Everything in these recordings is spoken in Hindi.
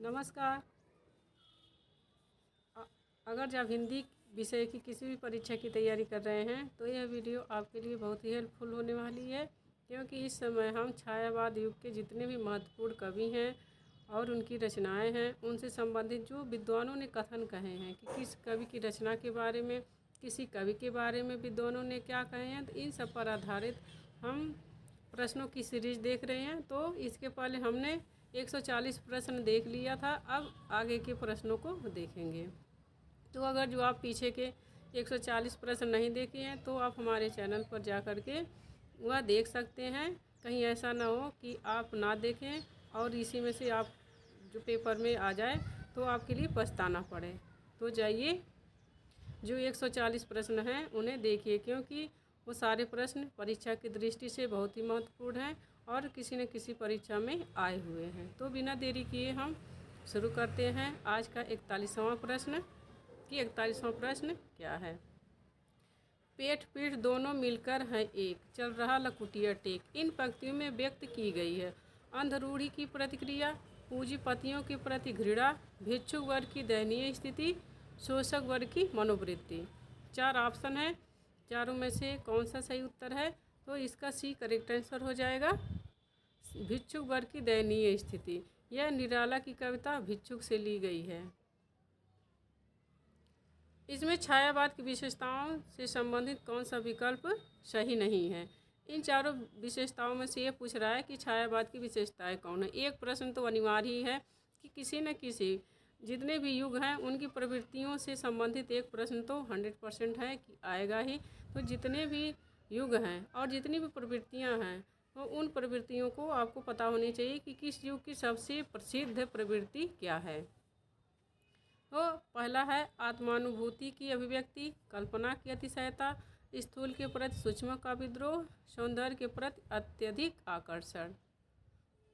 नमस्कार। अगर जब हिंदी विषय की किसी भी परीक्षा की तैयारी कर रहे हैं तो यह वीडियो आपके लिए बहुत ही हेल्पफुल होने वाली है, क्योंकि इस समय हम छायावाद युग के जितने भी महत्वपूर्ण कवि हैं और उनकी रचनाएं हैं उनसे संबंधित जो विद्वानों ने कथन कहे हैं कि किस कवि की रचना के बारे में, किसी कवि के बारे में विद्वानों ने क्या कहे हैं, तो इन सब पर आधारित हम प्रश्नों की सीरीज देख रहे हैं। तो इसके पहले हमने 140 प्रश्न देख लिया था, अब आगे के प्रश्नों को देखेंगे। तो अगर जो आप पीछे के 140 प्रश्न नहीं देखे हैं तो आप हमारे चैनल पर जा कर के वह देख सकते हैं। कहीं ऐसा ना हो कि आप ना देखें और इसी में से आप जो पेपर में आ जाए तो आपके लिए पछताना पड़े। तो जाइए, जो 140 प्रश्न हैं उन्हें देखिए, क्योंकि वो सारे प्रश्न परीक्षा की दृष्टि से बहुत ही महत्वपूर्ण हैं और किसी न किसी परीक्षा में आए हुए हैं। तो बिना देरी किए हम शुरू करते हैं आज का 41वां प्रश्न कि 41वां प्रश्न क्या है। पेट पीठ दोनों मिलकर है एक, चल रहा लकुटिया टेक। इन पंक्तियों में व्यक्त की गई है अंधरूढ़ी की प्रतिक्रिया, पूंजीपतियों के प्रति घृणा, भिक्षुक वर्ग की दयनीय स्थिति, शोषक वर्ग की मनोवृत्ति। 4 ऑप्शन है, चारों में से कौन सा सही उत्तर है? तो इसका सी करेक्ट आंसर हो जाएगा, भिक्षुक वर्ग की दयनीय स्थिति। यह निराला की कविता भिक्षुक से ली गई है। इसमें छायावाद की विशेषताओं से संबंधित कौन सा विकल्प सही नहीं है? इन चारों विशेषताओं में से ये पूछ रहा है कि छायावाद की विशेषताएं कौन है। एक प्रश्न तो अनिवार्य ही है कि किसी न किसी, जितने भी युग हैं उनकी प्रवृत्तियों से संबंधित एक प्रश्न तो 100% है कि आएगा ही। तो जितने भी युग हैं और जितनी भी प्रवृत्तियाँ हैं तो उन प्रवृत्तियों को आपको पता होनी चाहिए कि किस युग की सबसे प्रसिद्ध प्रवृत्ति क्या है। तो पहला है आत्मानुभूति की अभिव्यक्ति, कल्पना की अतिशयता, स्थूल के प्रति सूक्ष्म का विद्रोह, सौंदर्य के प्रति अत्यधिक आकर्षण।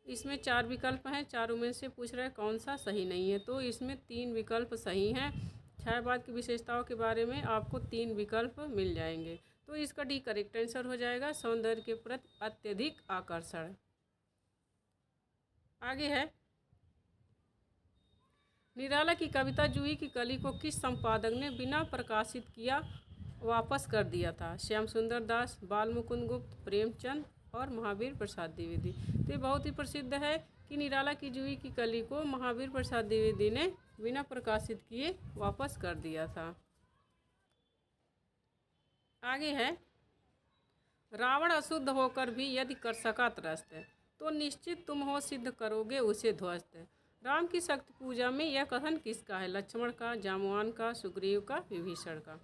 इसमें 4 विकल्प हैं, चारों में से पूछ रहे कौन सा सही नहीं है। तो इसमें 3 विकल्प सही हैं। छायावाद की विशेषताओं के बारे में आपको 3 विकल्प मिल जाएंगे। तो इसका डी करेक्ट आंसर हो जाएगा, सौंदर्य के प्रति अत्यधिक आकर्षण। आगे है, निराला की कविता जूही की कली को किस संपादक ने बिना प्रकाशित किया वापस कर दिया था? श्याम सुंदर दास, बाल मुकुंद गुप्त, प्रेमचंद और महावीर प्रसाद द्विवेदी। तो ये बहुत ही प्रसिद्ध है कि निराला की जूही की कली को महावीर प्रसाद द्विवेदी ने बिना प्रकाशित किए वापस कर दिया था। आगे है, रावण अशुद्ध होकर भी यदि कर सका त्रस्त तो निश्चित तुम हो सिद्ध करोगे उसे ध्वस्त। राम की शक्ति पूजा में यह कथन किसका है? लक्ष्मण का, जामवान का, सुग्रीव का, विभीषण का।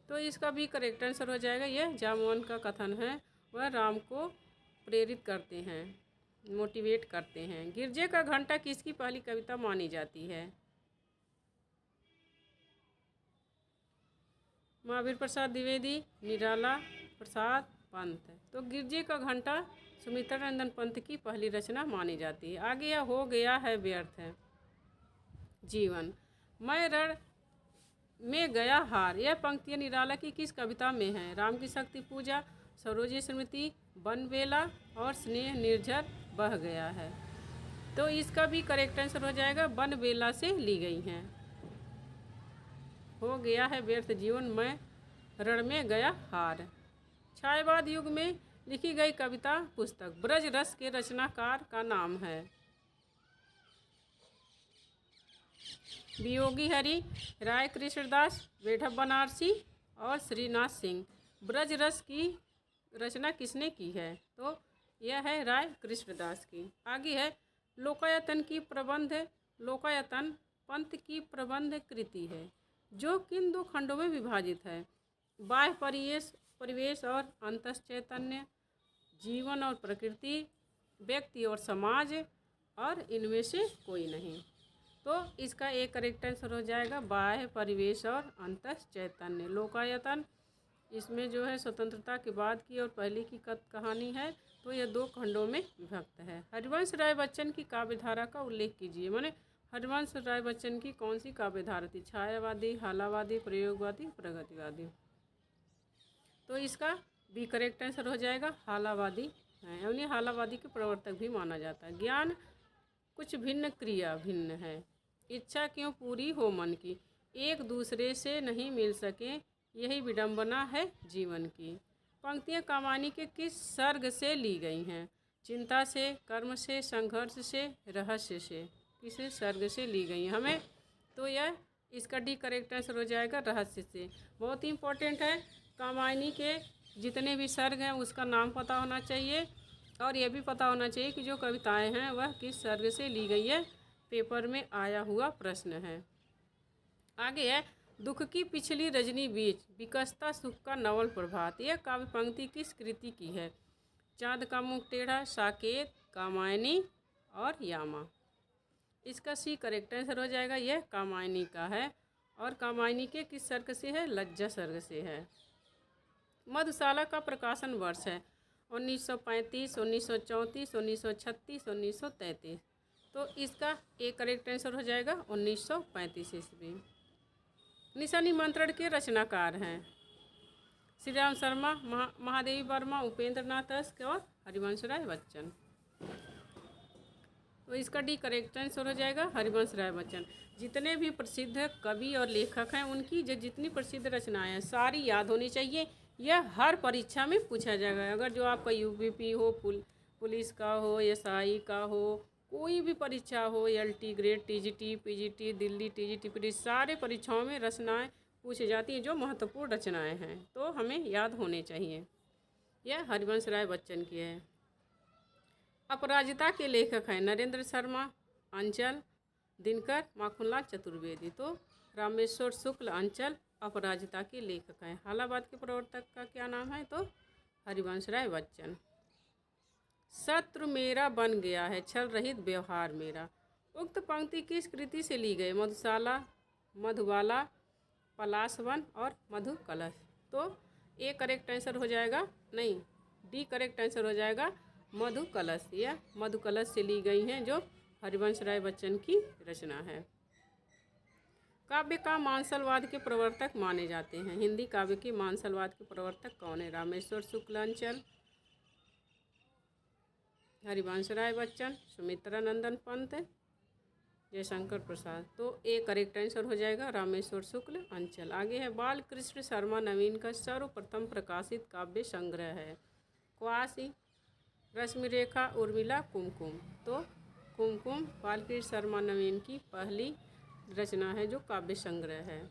तो इसका भी करेक्ट आंसर हो जाएगा, यह जामवान का कथन है। वह राम को प्रेरित करते हैं, मोटिवेट करते हैं। गिरजे का घंटा किसकी पहली कविता मानी जाती है? महावीर प्रसाद द्विवेदी, निराला प्रसाद पंत। तो गिरजे का घंटा सुमित्रा नंदन पंत की पहली रचना मानी जाती है। आगे यह हो गया है व्यर्थ है जीवन, मैं रण में गया हार। यह पंक्तियाँ निराला की किस कविता में है? राम की शक्ति पूजा, सरोजी स्मृति, बनबेला और स्नेह निर्झर बह गया है। तो इसका भी करेक्ट आंसर हो जाएगा, बनबेला से ली गई हैं। हो गया है व्यर्थ जीवन, मैं रण में गया हार। छायावाद युग में लिखी गई कविता पुस्तक ब्रज रस के रचनाकार का नाम है? वियोगी हरि, राय कृष्णदास, वेठव बनारसी और श्रीनाथ सिंह। ब्रज रस की रचना किसने की है? तो यह है राय कृष्णदास की। आगे है, लोकायतन की प्रबंध, लोकायतन पंत की प्रबंध कृति है जो किन 2 खंडों में विभाजित है? बाह्य परिवेश और अंतस चैतन्य, जीवन और प्रकृति, व्यक्ति और समाज, और इनमें से कोई नहीं। तो इसका एक करेक्ट आंसर हो जाएगा, बाह्य परिवेश और अंतस चैतन्य। लोकायतन इसमें जो है स्वतंत्रता के बाद की और पहले की कहानी है। तो यह 2 खंडों में विभक्त है। हरिवंश राय बच्चन की काव्यधारा का उल्लेख कीजिए। माने हरिवंश राय बच्चन की कौन सी काव्यधारा थी? छायावादी, हालावादी, प्रयोगवादी, प्रगतिवादी। तो इसका भी करेक्ट आंसर हो जाएगा, हालावादी है। उन्हें हालावादी के प्रवर्तक भी माना जाता है। ज्ञान कुछ भिन्न, क्रिया भिन्न है। इच्छा क्यों पूरी हो मन की, एक दूसरे से नहीं मिल सके, यही विडंबना है जीवन की। पंक्तियाँ कामायनी के किस सर्ग से ली गई हैं? चिंता से, कर्म से, संघर्ष से, रहस्य से। किस सर्ग से ली गई हैं हमें? तो यह इसका डी करेक्ट आंसर हो जाएगा रहस्य से। बहुत ही इम्पोर्टेंट है, कामायनी के जितने भी सर्ग हैं उसका नाम पता होना चाहिए और यह भी पता होना चाहिए कि जो कविताएं हैं वह किस सर्ग से ली गई है। पेपर में आया हुआ प्रश्न है। आगे है, दुख की पिछली रजनी बीच विकसता सुख का नवल प्रभात। यह काव्य पंक्ति किस कृति की है? चाँद का मुख टेढ़ा, साकेत, कामायनी और यामा। इसका सी करेक्ट आंसर हो जाएगा। यह कामायनी का है और कामायनी के किस सर्ग से है? लज्जा सर्ग से है। मधुशाला का प्रकाशन वर्ष है 1935, 1934, 1936, 1933। तो इसका एक करेक्ट आंसर हो जाएगा 1935 ईस्वी। निशा निमंत्रण के रचनाकार हैं श्री राम शर्मा, महादेवी वर्मा, उपेंद्र नाथ तस्क और हरिवंश राय बच्चन। तो इसका डी करेक्ट आंसर हो जाएगा हरिवंश राय बच्चन। जितने भी प्रसिद्ध कवि और लेखक हैं उनकी जो जितनी प्रसिद्ध रचनाएं हैं सारी याद होनी चाहिए। यह हर परीक्षा में पूछा जाएगा। अगर जो आपका यूपीपी हो, पुलिस का हो, एसआई का हो, कोई भी परीक्षा हो, LT grade, TGT, PGT, Delhi TGT, police, सारे परीक्षाओं में रचनाएं पूछी जाती हैं जो महत्वपूर्ण रचनाएं हैं, तो हमें याद होने चाहिए। यह हरिवंश राय बच्चन की है। अपराजिता के लेखक हैं नरेंद्र शर्मा, अंचल, दिनकर, माखनलाल चतुर्वेदी। तो रामेश्वर शुक्ल, अंचल अपराजिता के लेखक हैं। हालाबाद के प्रवर्तक का क्या नाम है? तो हरिवंश राय बच्चन। शत्रु मेरा बन गया है, छल रहित व्यवहार मेरा। उक्त पंक्ति किस कृति से ली गई? मधुशाला, मधुबाला, पलाशवन और मधु कलश। तो ए करेक्ट आंसर हो जाएगा, नहीं डी करेक्ट आंसर हो जाएगा मधु कलश। यह मधु कलश से ली गई हैं जो हरिवंश राय बच्चन की रचना है। काव्य का मानसलवाद के प्रवर्तक माने जाते हैं। हिंदी काव्य के मानसलवाद के प्रवर्तक कौन है? रामेश्वर शुक्ल, अंचल, हरिवंश राय बच्चन, सुमित्रा नंदन पंत, जयशंकर प्रसाद। तो ए करेक्ट आंसर हो जाएगा रामेश्वर शुक्ल, अंचल। आगे है, बाल कृष्ण शर्मा नवीन का सर्वप्रथम प्रकाशित काव्य संग्रह है। क्वासी, रश्मि रेखा, उर्मिला, कुमकुम। तो कुमकुम बालकृष्ण शर्मा नवीन की पहली रचना है जो काव्य संग्रह है।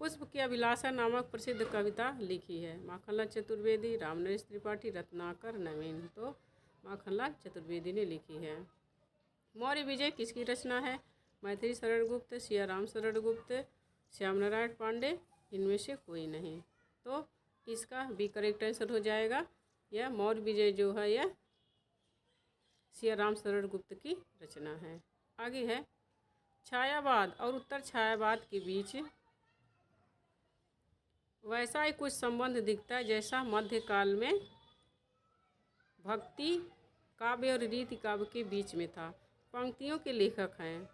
पुष्प की अभिलाषा नामक प्रसिद्ध कविता लिखी है। माखनलाल चतुर्वेदी, रामनरेश त्रिपाठी, रत्नाकर नवीन। तो माखनलाल चतुर्वेदी ने लिखी है। मौर्य विजय किसकी रचना है? मैथिली शरण गुप्त, सियाराम शरण गुप्त, श्याम नारायण पांडे, इनमें से कोई नहीं। तो इसका बी करेक्ट आंसर हो जाएगा। यह मौर्य विजय जो है यह सियाराम शरण गुप्त की रचना है। आगे है, छायावाद और उत्तर छायावाद के बीच वैसा ही कुछ संबंध दिखता है जैसा मध्यकाल में भक्ति काव्य और रीति काव्य के बीच में था। पंक्तियों के लेखक हैं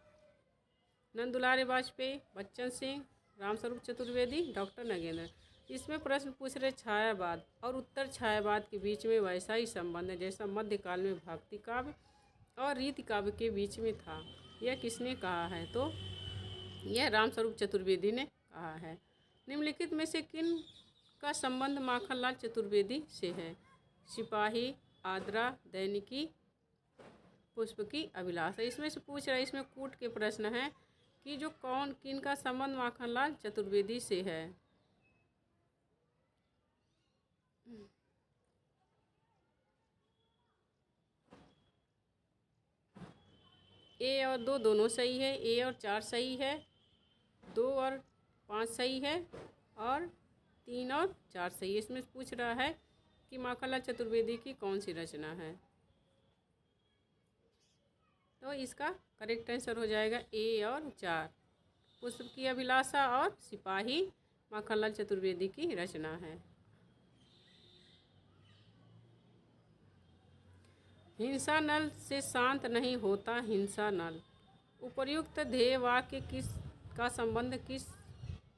नंदुलारे वाजपेयी, बच्चन सिंह, रामस्वरूप चतुर्वेदी, डॉक्टर नगेंद्र। इसमें प्रश्न पूछ रहे छायावाद और उत्तर छायावाद के बीच में वैसा ही संबंध है जैसा मध्यकाल में भक्ति काव्य और रीति काव्य के बीच में था। यह किसने कहा है? तो यह रामस्वरूप चतुर्वेदी ने कहा है। निम्नलिखित में से किन का संबंध माखनलाल चतुर्वेदी से है? सिपाही, आद्रा, दैनिकी, पुष्प की अभिलाषा। इसमें से पूछ रहा है, इसमें कूट के प्रश्न हैं कि जो कौन किन का संबंध माखनलाल चतुर्वेदी से है। ए और 2 दोनों सही है, ए और 4 सही है, 2 और 5 सही है और 3 और 4 सही है। इसमें पूछ रहा है कि माखनलाल चतुर्वेदी की कौन सी रचना है। तो इसका करेक्ट आंसर हो जाएगा ए और 4। पुष्प की अभिलाषा और सिपाही माखनलाल चतुर्वेदी की रचना है। हिंसा नल से शांत नहीं होता हिंसा नल। उपर्युक्त ध्येय वाक्य किस का संबंध किस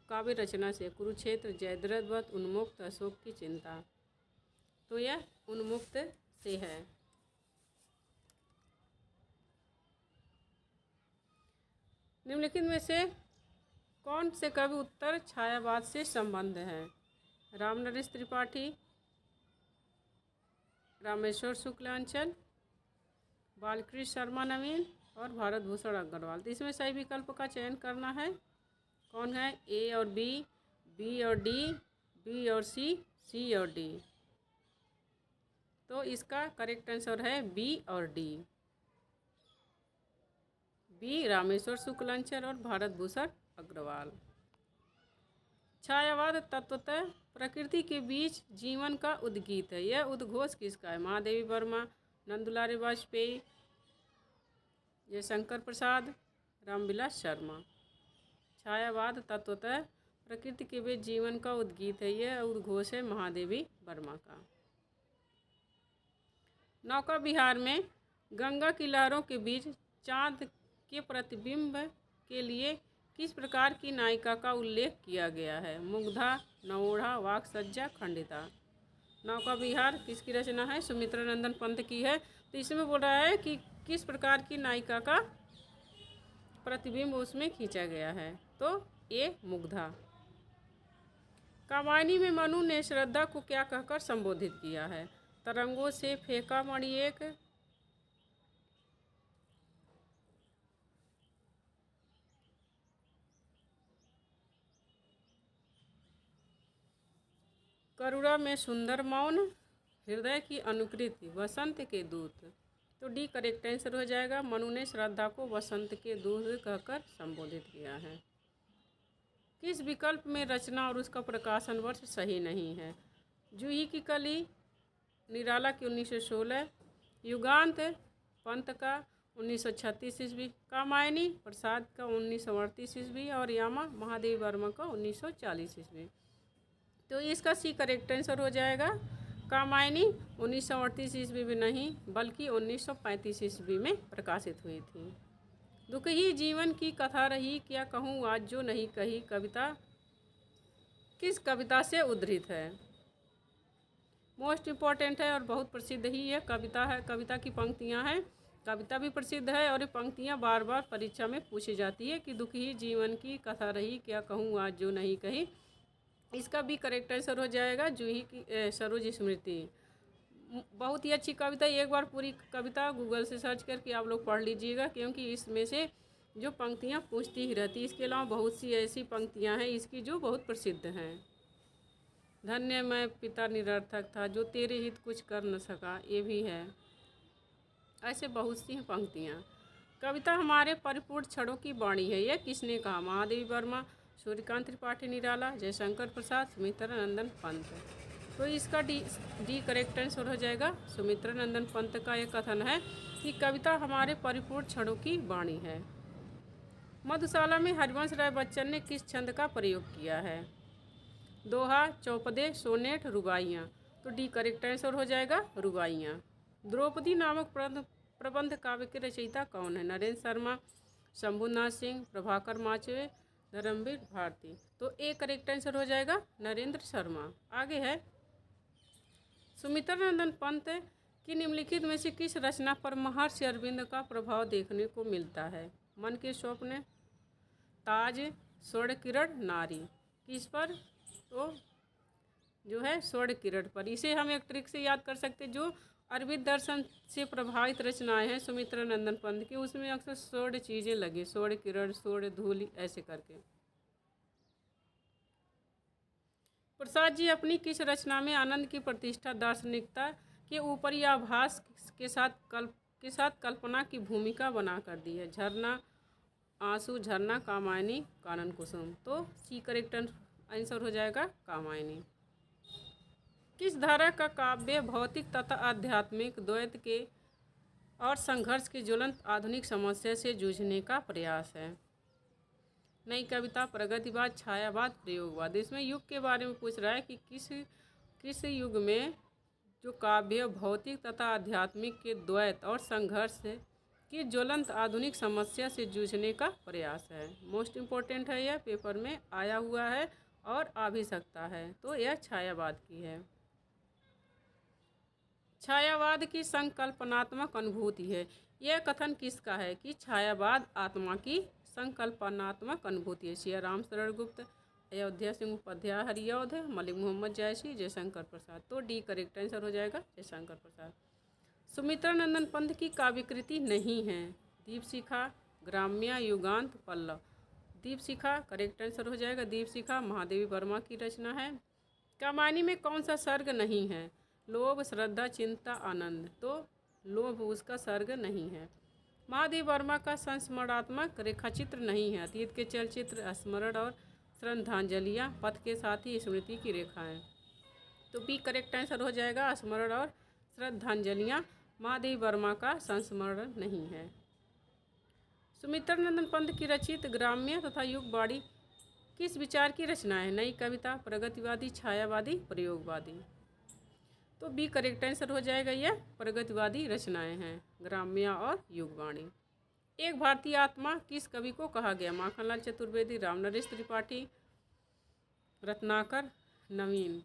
काव्य रचना से? कुरुक्षेत्र, जयद्रथ, उन्मुक्त, अशोक की चिंता। तो यह उन्मुक्त से है। निम्नलिखित में से कौन से कवि उत्तर छायावाद से संबंध है? रामनरेश त्रिपाठी, रामेश्वर शुक्लांचल, बालकृष्ण शर्मा नवीन और भारत भूषण अग्रवाल। तो इसमें सही विकल्प का चयन करना है। कौन है? ए और बी और डी, बी और सी और डी। तो इसका करेक्ट आंसर है बी और डी। बी रामेश्वर शुक्लांचल और भारत भूषण अग्रवाल। छायावाद तत्वतः प्रकृति के बीच जीवन का उद्गीत है। यह उद्घोष किसका है? महादेवी वर्मा, नंदुलाल वाजपेयी, जयशंकर प्रसाद, रामविलास शर्मा। छायावाद तत्वतः प्रकृति के बीच जीवन का उद्गीत है। यह उद्घोष है महादेवी वर्मा का। नौका विहार में गंगा की लहरों के बीच चांद के प्रतिबिंब के लिए किस प्रकार की नायिका का उल्लेख किया गया है? मुग्धा, नवोढ़ा, वाक्सज्जा, खंडिता। नौका विहार किसकी रचना है? सुमित्रा नंदन पंत की है। तो इसमें बोल रहा है कि किस प्रकार की नायिका का प्रतिबिंब उसमें खींचा गया है। तो ये मुग्धा। कामायनी में मनु ने श्रद्धा को क्या कहकर संबोधित किया है? तरंगों से फेंका मणि एक, करुणा में सुंदर मौन, हृदय की अनुकृति, वसंत के दूत। तो डी करेक्ट आंसर हो जाएगा। मनु ने श्रद्धा को वसंत के दूत कहकर संबोधित किया है। किस विकल्प में रचना और उसका प्रकाशन वर्ष सही नहीं है? जूही की कली निराला की 1916, युगांत पंत का 1936 ईस्वी, कामायनी प्रसाद का 1938 ईस्वी और यामा महादेवी वर्मा का 1940 ईस्वी। तो इसका सी करेक्ट आंसर हो जाएगा। कामायनी 1938 ईस्वी में नहीं बल्कि 1935 ईस्वी में प्रकाशित हुई थी। दुखी जीवन की कथा रही क्या कहूँ आज जो नहीं कही कविता किस कविता से उद्धृत है? मोस्ट इम्पॉर्टेंट है और बहुत प्रसिद्ध ही ये कविता है। कविता की पंक्तियाँ हैं। कविता भी प्रसिद्ध है और ये पंक्तियाँ बार बार परीक्षा में पूछी जाती है कि दुखी जीवन की कथा रही क्या कहूँ आज जो नहीं कही। इसका भी करेक्ट आंसर हो जाएगा जूही की सरोज स्मृति। बहुत ही अच्छी कविता। एक बार पूरी कविता गूगल से सर्च करके आप लोग पढ़ लीजिएगा क्योंकि इसमें से जो पंक्तियाँ पूछती ही रहती। इसके अलावा बहुत सी ऐसी पंक्तियाँ हैं इसकी जो बहुत प्रसिद्ध हैं। धन्य मैं पिता निरर्थक था जो तेरे हित कुछ कर न सका, ये भी है। ऐसे बहुत सी हैं पंक्तियाँ। कविता हमारे परिपूर्ण क्षणों की वाणी है। यह किसने कहा? महादेवी वर्मा, सूर्यकांत त्रिपाठी निराला, जयशंकर प्रसाद, सुमित्रा नंदन पंत। तो इसका डी करेक्ट आंसर हो जाएगा। सुमित्रा नंदन पंत का यह कथन है कि कविता हमारे परिपूर्ण क्षणों की वाणी है। मधुशाला में हरिवंश राय बच्चन ने किस छंद का प्रयोग किया है? दोहा, चौपदे, सोनेट, रुबाइयाँ। तो डी करेक्ट आंसर हो जाएगा रुबाइयाँ। द्रौपदी नामक प्रबंध काव्य के रचयिता कौन है? नरेंद्र शर्मा, शंभुनाथ सिंह, प्रभाकर माचवे, धर्मवीर भारती। तो ए करेक्ट आंसर हो जाएगा नरेंद्र शर्मा। आगे है सुमित्रा नंदन पंत की निम्नलिखित में से किस रचना पर महर्षि अरविंद का प्रभाव देखने को मिलता है? मन के स्वप्न, ताज, स्वर्ण किरण, नारी। किस पर? तो जो है स्वर्ण किरण पर। इसे हम एक ट्रिक से याद कर सकते जो अरविंद दर्शन से प्रभावित रचनाएं हैं सुमित्रा नंदन पंत की, उसमें अक्सर स्वर्ण चीज़ें लगी, स्वर्ण किरण, स्वर्ण धूलि, ऐसे करके। प्रसाद जी अपनी किस रचना में आनंद की प्रतिष्ठा दार्शनिकता के ऊपरी आभास के साथ कल्पना की भूमिका बना कर दी है? झरना, आंसू, झरना, कामायनी, कानन कुसुम। तो सी करेक्ट आंसर हो जाएगा कामायनी। किस धारा का काव्य भौतिक तथा आध्यात्मिक द्वैत के और संघर्ष के ज्वलंत आधुनिक समस्या से जूझने का प्रयास है? नई कविता, प्रगतिवाद, छायावाद, प्रयोगवाद। इसमें युग के बारे में पूछ रहा है कि किस युग में जो काव्य भौतिक तथा आध्यात्मिक के द्वैत और संघर्ष की ज्वलंत आधुनिक समस्या से जूझने का प्रयास है। मोस्ट इम्पोर्टेंट है, यह पेपर में आया हुआ है और आ भी सकता है। तो यह छायावाद की है। छायावाद की संकल्पनात्मक अनुभूति है। यह कथन किसका है कि छायावाद आत्मा की संकल्पनात्मक अनुभूति है। सिया राम शरण गुप्त, अयोध्या सिंह उपाध्याय हरिऔध, मलिक मोहम्मद जयसी, जयशंकर प्रसाद। तो डी करेक्ट आंसर हो जाएगा जयशंकर प्रसाद। सुमित्रा नंदन पंत की काव्यकृति नहीं है। दीपशिखा, ग्राम्या, युगांत, पल्लव। दीपशिखा करेक्ट आंसर हो जाएगा। दीपशिखा महादेवी वर्मा की रचना है। कामायनी में कौन सा सर्ग नहीं है? लोभ, श्रद्धा, चिंता, आनंद। तो लोभ उसका सर्ग नहीं है। महादेवी वर्मा का संस्मरणात्मक रेखाचित्र नहीं है। अतीत के चलचित्र, स्मरण और श्रद्धांजलियाँ, पथ के साथ ही स्मृति की रेखाएं। तो बी करेक्ट आंसर हो जाएगा। स्मरण और श्रद्धांजलियाँ महादेवी वर्मा का संस्मरण नहीं है। सुमित्रा नंदन पंत की रचित ग्राम्य तथा युगवाणी किस विचार की रचना है? नई कविता, प्रगतिवादी, छायावादी, प्रयोगवादी। तो बी करेक्ट आंसर हो जाएगा। यह प्रगतिवादी रचनाएं हैं, ग्राम्य और युगवाणी। एक भारतीय आत्मा किस कवि को कहा गया? माखनलाल चतुर्वेदी, रामनरेश त्रिपाठी, रत्नाकर, नवीन।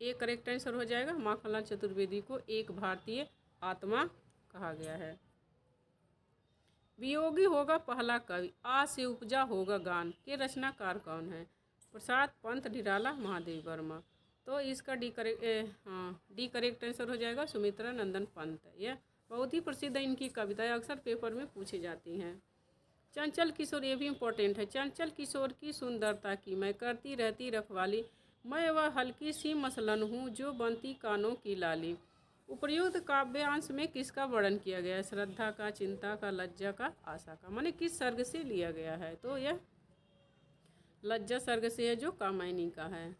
एक करेक्ट आंसर हो जाएगा। माखनलाल चतुर्वेदी को एक भारतीय आत्मा कहा गया है। वियोगी होगा पहला कवि, आ से उपजा होगा गान के रचनाकार कौन है? प्रसाद, पंत, निराला, महादेवी वर्मा। तो इसका डी करेक्ट आंसर हो जाएगा सुमित्रा नंदन पंत। यह बहुत ही प्रसिद्ध है, इनकी कविताएं अक्सर पेपर में पूछी जाती हैं। चंचल किशोर, ये भी इम्पोर्टेंट है। चंचल किशोर की सुंदरता की मैं करती रहती रखवाली, मैं वह हल्की सी मसलन हूँ जो बनती कानों की लाली। उपर्युक्त काव्यांश में किसका वर्णन किया गया है? श्रद्धा का, चिंता का, लज्जा का, आशा का। माने किस सर्ग से लिया गया है? तो यह लज्जा सर्ग से है, जो कामायनी का है।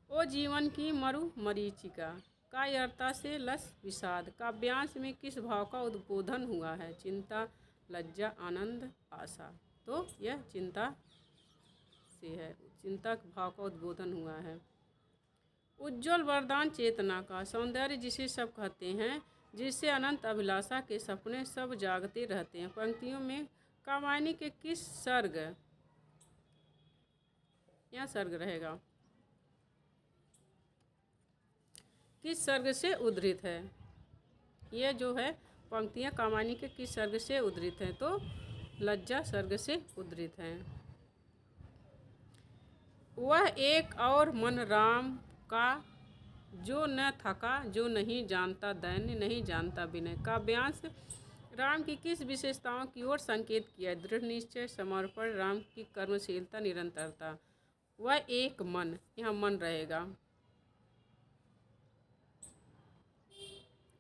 ओ जीवन की मरु मरीचिका, कायरता से लस विषाद, काव्यांश में किस भाव का उद्बोधन हुआ है? चिंता, लज्जा, आनंद, आशा। तो यह चिंता से है, चिंता भाव का उद्बोधन हुआ है। उज्ज्वल वरदान चेतना का, सौंदर्य जिसे सब कहते हैं, जिससे अनंत अभिलाषा के सपने सब जागते रहते हैं। पंक्तियों में कामायनी के किस सर्ग, यह सर्ग रहेगा, किस सर्ग से उद्धृत है? यह जो है पंक्तियाँ कामायनी के किस सर्ग से उद्धृत हैं? तो लज्जा सर्ग से उद्धृत हैं। वह एक और मन राम का, जो न थका, जो नहीं जानता दैन्य, नहीं जानता विनय। काव्यांश राम की किस विशेषताओं की ओर संकेत किया है? दृढ़ निश्चय, समर्पण, राम की कर्मशीलता, निरंतरता। वह एक मन, यहाँ मन रहेगा।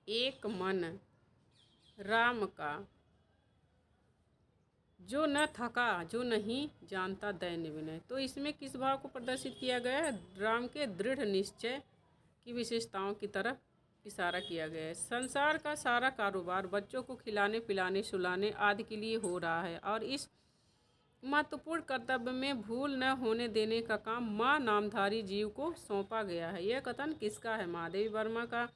एक मन राम का, जो न थका, जो नहीं जानता दैन्य विनय। तो इसमें किस भाव को प्रदर्शित किया गया है? राम के दृढ़ निश्चय की विशेषताओं की तरफ इशारा किया गया है। संसार का सारा कारोबार बच्चों को खिलाने, पिलाने, सुलाने आदि के लिए हो रहा है और इस महत्वपूर्ण कर्तव्य में भूल न होने देने का काम माँ नामधारी जीव को सौंपा गया है। यह कथन किसका है? महादेवी वर्मा का,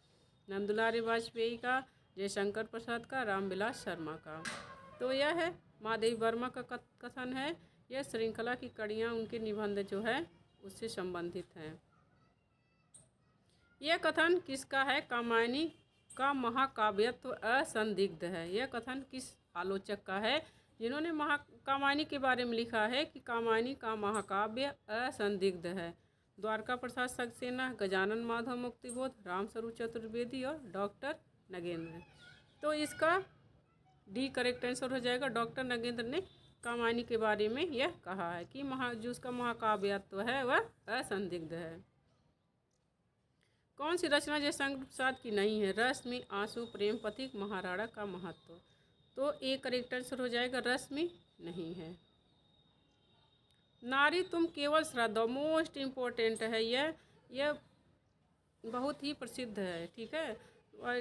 नंदुलाल वाजपेयी का, जयशंकर प्रसाद का, रामविलास शर्मा का। तो यह है महादेवी वर्मा का कथन है। यह श्रृंखला की कड़ियाँ, उनके निबंध जो है उससे संबंधित हैं। यह कथन किसका है? कामायनी का महाकाव्यत्व असंदिग्ध है। यह कथन किस आलोचक का है, जिन्होंने कामायनी के बारे में लिखा है कि कामायनी का महाकाव्य असंदिग्ध है? द्वारका प्रसाद सक्सेना, गजानन माधव मुक्तिबोध, रामस्वरूप चतुर्वेदी और डॉक्टर नगेंद्र। तो इसका डी करेक्ट आंसर हो जाएगा। डॉक्टर नगेंद्र ने कामायनी के बारे में यह कहा है कि जो उसका महाकाव्यत्व है वह असंदिग्ध है। कौन सी रचना जयशंकर प्रसाद की नहीं है? रश्मि, आंसू, प्रेम पथिक, महाराणा का महत्व। तो ए करेक्ट आंसर हो जाएगा, रश्मि नहीं है। नारी तुम केवल श्रद्धा, मोस्ट इम्पोर्टेंट है। यह बहुत ही प्रसिद्ध है, ठीक है, और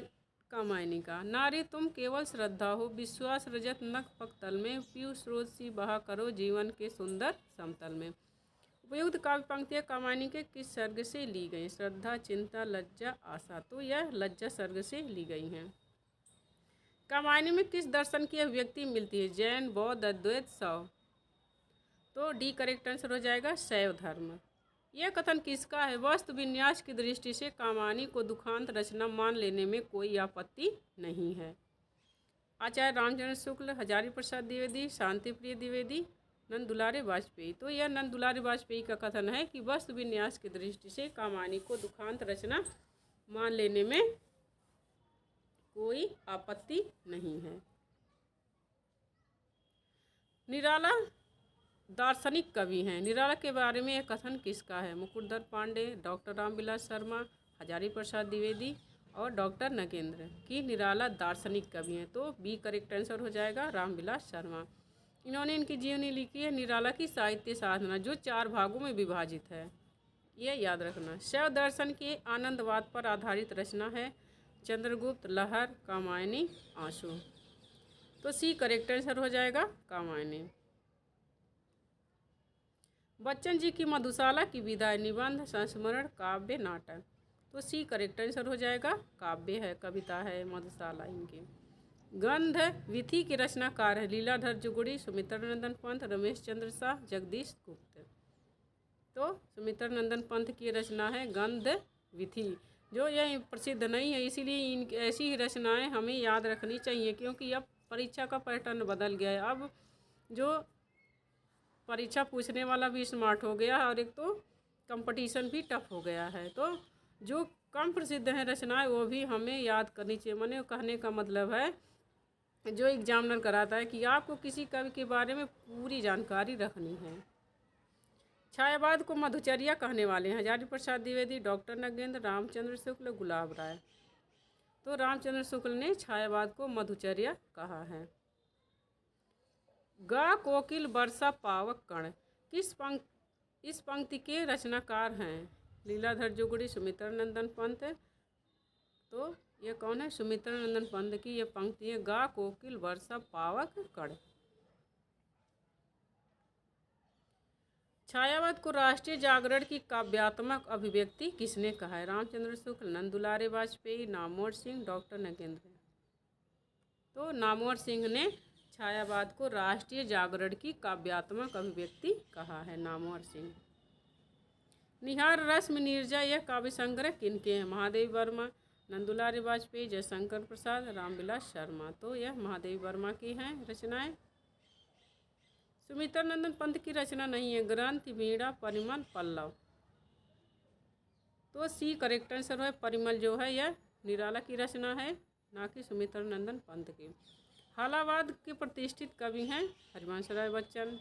कामायनी का। नारी तुम केवल श्रद्धा हो, विश्वास रजत नख पक्तल में, पीयूष स्रोत सी बहा करो जीवन के सुंदर समतल में। उपयुक्त काव्य पंक्तियाँ कामायनी के किस सर्ग से ली गई? श्रद्धा, चिंता, लज्जा, आशा। तो यह लज्जा सर्ग से ली गई हैं। कामायनी में किस दर्शन की अभिव्यक्ति मिलती है? जैन, बौद्ध, अद्वैत, शैव। तो डी करेक्ट आंसर हो जाएगा, शैव धर्म। यह कथन किसका है? वस्तु विन्यास की दृष्टि से कामायनी को दुखांत रचना मान लेने में कोई आपत्ति नहीं है। आचार्य रामचंद्र शुक्ल, हजारी प्रसाद द्विवेदी, शांति प्रिय द्विवेदी, नंद दुलारे वाजपेयी। तो यह नंद दुलारे वाजपेयी का कथन है कि वस्तु विन्यास की दृष्टि से कामायनी को दुखांत रचना मान लेने में कोई आपत्ति नहीं है। निराला दार्शनिक कवि हैं। निराला के बारे में यह कथन किसका है? मुकुटधर पांडे, डॉक्टर रामविलास शर्मा, हजारी प्रसाद द्विवेदी और डॉक्टर नगेंद्र की निराला दार्शनिक कवि हैं। तो बी करेक्ट आंसर हो जाएगा रामविलास शर्मा। इन्होंने इनकी जीवनी लिखी है निराला की साहित्य साधना, जो 4 भागों में विभाजित है, ये याद रखना। शैव दर्शन के आनंदवाद पर आधारित रचना है चंद्रगुप्त, लहर, कामायनी, आंसू। तो सी करेक्ट आंसर हो जाएगा कामायनी। बच्चन जी की मधुशाला की विदाई निबंध, संस्मरण, काव्य, नाटक। तो सी करेक्ट आंसर हो जाएगा काव्य है, कविता है मधुशाला इनकी। गंध विधि के रचनाकार है लीलाधर जुगुड़ी, सुमित्रानंदन पंत, रमेश चंद्र शाह, जगदीश गुप्त। तो सुमित्रानंदन पंत की रचना है गंध विधि, जो यह प्रसिद्ध नहीं है, इसीलिए इन ऐसी ही रचनाएं हमें याद रखनी चाहिए, क्योंकि अब परीक्षा का पैटर्न बदल गया है। अब जो परीक्षा पूछने वाला भी स्मार्ट हो गया है और एक तो कंपटीशन भी टफ हो गया है। तो जो कम प्रसिद्ध हैं रचनाएं वो भी हमें याद करनी चाहिए। मैंने कहने का मतलब है जो एग्जामिनर कराता है कि आपको किसी कवि के बारे में पूरी जानकारी रखनी है। छायावाद को मधुचर्या कहने वाले हैं हजारी प्रसाद द्विवेदी, डॉक्टर नगेंद्र, रामचंद्र शुक्ल, गुलाब राय। तो रामचंद्र शुक्ल ने छायावाद को मधुचर्या कहा है। गा कोकिल वर्षा पावक कण इस पंक्ति के रचनाकार हैं लीलाधर जुगड़ी, सुमित्रानंदन पंत। तो ये कौन है? सुमित्रानंदन पंत की ये पंक्ति है, गा कोकिल वर्षा पावक कण। छायावाद को राष्ट्रीय जागरण की काव्यात्मक अभिव्यक्ति किसने कहा है? रामचंद्र शुक्ल, नंद दुलारे वाजपेयी, नामवर सिंह, डॉक्टर नगेंद्र। तो नामवर सिंह ने छायावाद को राष्ट्रीय जागरण की काव्यात्मक अभिव्यक्ति कहा है, नामवर सिंह। निहार रश्मि नीरजा यह काव्य संग्रह किनके हैं? महादेवी वर्मा, नंद दुलारे वाजपेयी, जयशंकर प्रसाद, रामविलास शर्मा। तो यह महादेवी वर्मा की हैं रचनाएं। सुमित्रानंदन पंत की रचना नहीं है, ग्रंथ, वीणा, परिमल, पल्लव। तो सी करेक्ट आंसर है, परिमल जो है यह निराला की रचना है, ना कि सुमित्रानंदन पंत की। हालावाद के प्रतिष्ठित कवि हैं हरिवंश राय बच्चन।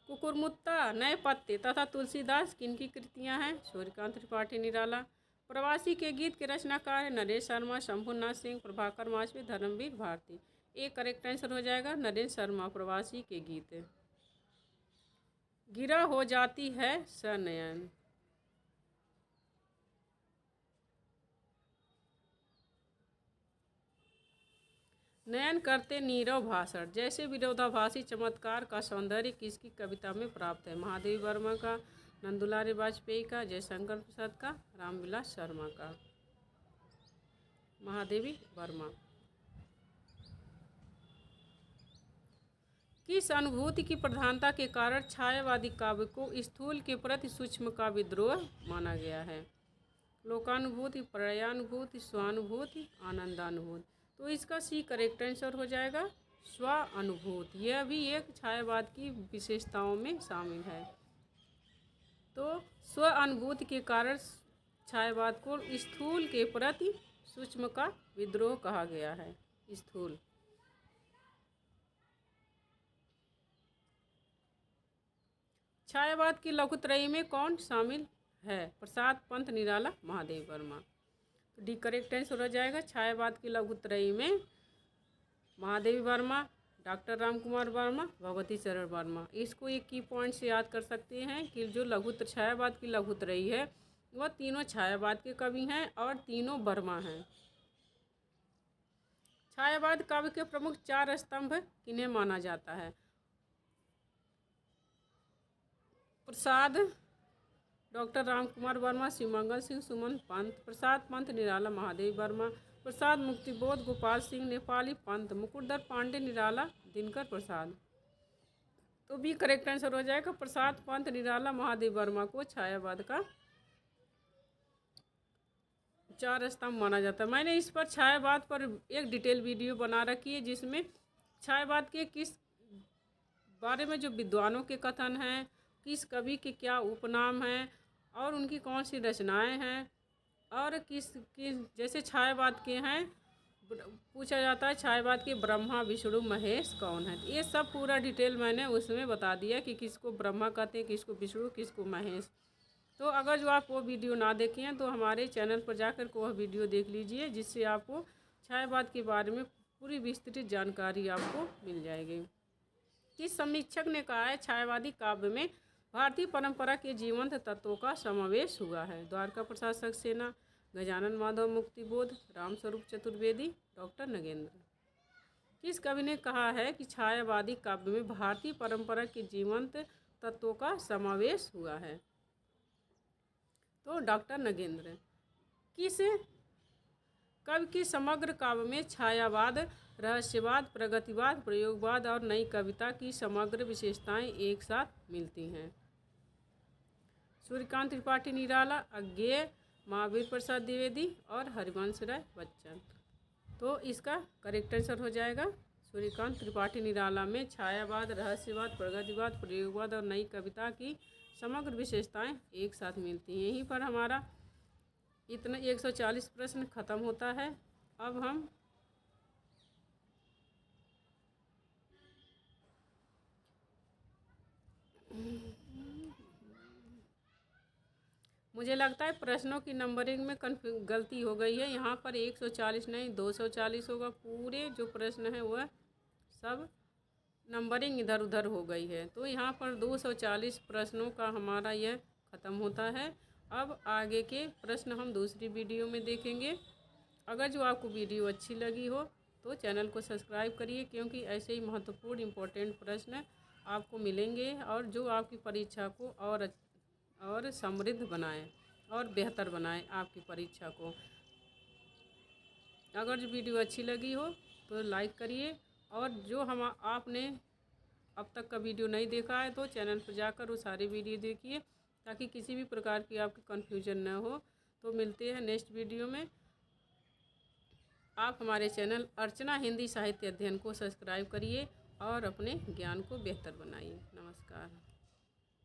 कुकुरमुत्ता, नए पत्ते तथा तुलसीदास किनकी कृतियां हैं? सूर्यकांत त्रिपाठी, निराला। प्रवासी के गीत के रचनाकार हैं नरेश शर्मा, शंभुनाथ सिंह, प्रभाकर माछवी, धर्मवीर भारती। एक करेक्ट आंसर हो जाएगा नरेश शर्मा, प्रवासी के गीत। गिरा हो जाती है सनयन। नयन करते नीरव भाषण जैसे विरोधाभासी चमत्कार का सौंदर्य किसकी कविता में प्राप्त है? महादेवी वर्मा का, नंद दुलारे वाजपेयी का, जयशंकर प्रसाद का, रामविलास शर्मा का। महादेवी वर्मा। किस अनुभूति की प्रधानता के कारण छायावादी काव्य को स्थूल के प्रति सूक्ष्म का विद्रोह माना गया है? लोकानुभूति, प्रलयानुभूति, स्वानुभूति, आनंदानुभूति। तो इसका सी करेक्ट आंसर हो जाएगा स्वानुभूति। यह भी एक छायावाद की विशेषताओं में शामिल है। तो स्व अनुभूति के कारण छायावाद को स्थूल के प्रति सूक्ष्म का विद्रोह कहा गया है। स्थूल। छायावाद की लघुत्रयी में कौन शामिल है? प्रसाद, पंत, निराला, महादेवी वर्मा। तो डी करेक्ट आंसर हो जाएगा छायावाद की लघुत्रयी में महादेवी वर्मा, डॉक्टर रामकुमार वर्मा, भगवती चरण वर्मा। इसको एक की पॉइंट से याद कर सकते हैं कि जो छायावाद की लघुत्रयी है वह तीनों छायावाद के कवि हैं और तीनों वर्मा हैं। छायावाद काव्य के प्रमुख 4 स्तंभ किन्हें माना जाता है? प्रसाद, डॉक्टर रामकुमार वर्मा, शिवमंगल सिंह, सुमन पंत। प्रसाद, पंत, निराला, महादेवी वर्मा। प्रसाद, मुक्तिबोध, गोपाल सिंह नेपाली, पंत। मुकुटधर पांडे, निराला, दिनकर प्रसाद। तो भी करेक्ट आंसर हो जाएगा प्रसाद, पंत, निराला, महादेवी वर्मा को छायावाद का चार स्तंभ माना जाता है। मैंने इस पर छायावाद पर एक डिटेल वीडियो बना रखी है, जिसमें छायावाद के किस बारे में जो विद्वानों के कथन हैं, किस कवि के क्या उपनाम हैं और उनकी कौन सी रचनाएं हैं, और किस जैसे छायावाद के हैं, पूछा जाता है छायावाद के ब्रह्मा विष्णु महेश कौन है। ये सब पूरा डिटेल मैंने उसमें बता दिया कि किसको ब्रह्मा कहते हैं, किसको विष्णु, किसको महेश। तो अगर जो आप वो वीडियो ना देखे हैं तो हमारे चैनल पर जाकर के वह वीडियो देख लीजिए, जिससे आपको छायावाद के बारे में पूरी विस्तृत जानकारी आपको मिल जाएगी। किस समीक्षक ने कहा है छायावादी काव्य में भारतीय परंपरा के जीवंत तत्वों का समावेश हुआ है? द्वारका प्रसाद सक्सेना, गजानन माधव मुक्तिबोध, रामस्वरूप चतुर्वेदी, डॉक्टर नगेंद्र। किस कवि ने कहा है कि छायावादी काव्य में भारतीय परंपरा के जीवंत तत्वों का समावेश हुआ है? तो डॉक्टर नगेंद्र। किस कवि के समग्र काव्य में छायावाद, रहस्यवाद, प्रगतिवाद, प्रयोगवाद और नई कविता की समग्र विशेषताएं एक साथ मिलती हैं? सूर्यकांत त्रिपाठी निराला, अज्ञेय, महावीर प्रसाद द्विवेदी और हरिवंश राय बच्चन। तो इसका करेक्ट आंसर हो जाएगा सूर्यकांत त्रिपाठी निराला में छायावाद, रहस्यवाद, प्रगतिवाद, प्रयोगवाद और नई कविता की समग्र विशेषताएं एक साथ मिलती हैं। यहीं पर हमारा इतना 140 प्रश्न खत्म होता है। अब हम मुझे लगता है प्रश्नों की नंबरिंग में गलती हो गई है। यहाँ पर 140 नहीं 240 होगा। पूरे जो प्रश्न हैं वह सब नंबरिंग इधर उधर हो गई है। तो यहाँ पर 240 प्रश्नों का हमारा यह ख़त्म होता है। अब आगे के प्रश्न हम दूसरी वीडियो में देखेंगे। अगर जो आपको वीडियो अच्छी लगी हो तो चैनल को सब्सक्राइब करिए, क्योंकि ऐसे ही महत्वपूर्ण इम्पोर्टेंट प्रश्न आपको मिलेंगे और जो आपकी परीक्षा को और समृद्ध बनाएं और बेहतर बनाएं आपकी परीक्षा को। अगर जो वीडियो अच्छी लगी हो तो लाइक करिए, और जो आपने अब तक का वीडियो नहीं देखा है तो चैनल पर जाकर वो सारी वीडियो देखिए, ताकि किसी भी प्रकार की आपकी कन्फ्यूजन न हो। तो मिलते हैं नेक्स्ट वीडियो में। आप हमारे चैनल अर्चना हिंदी साहित्य अध्ययन को सब्सक्राइब करिए और अपने ज्ञान को बेहतर बनाइए। नमस्कार।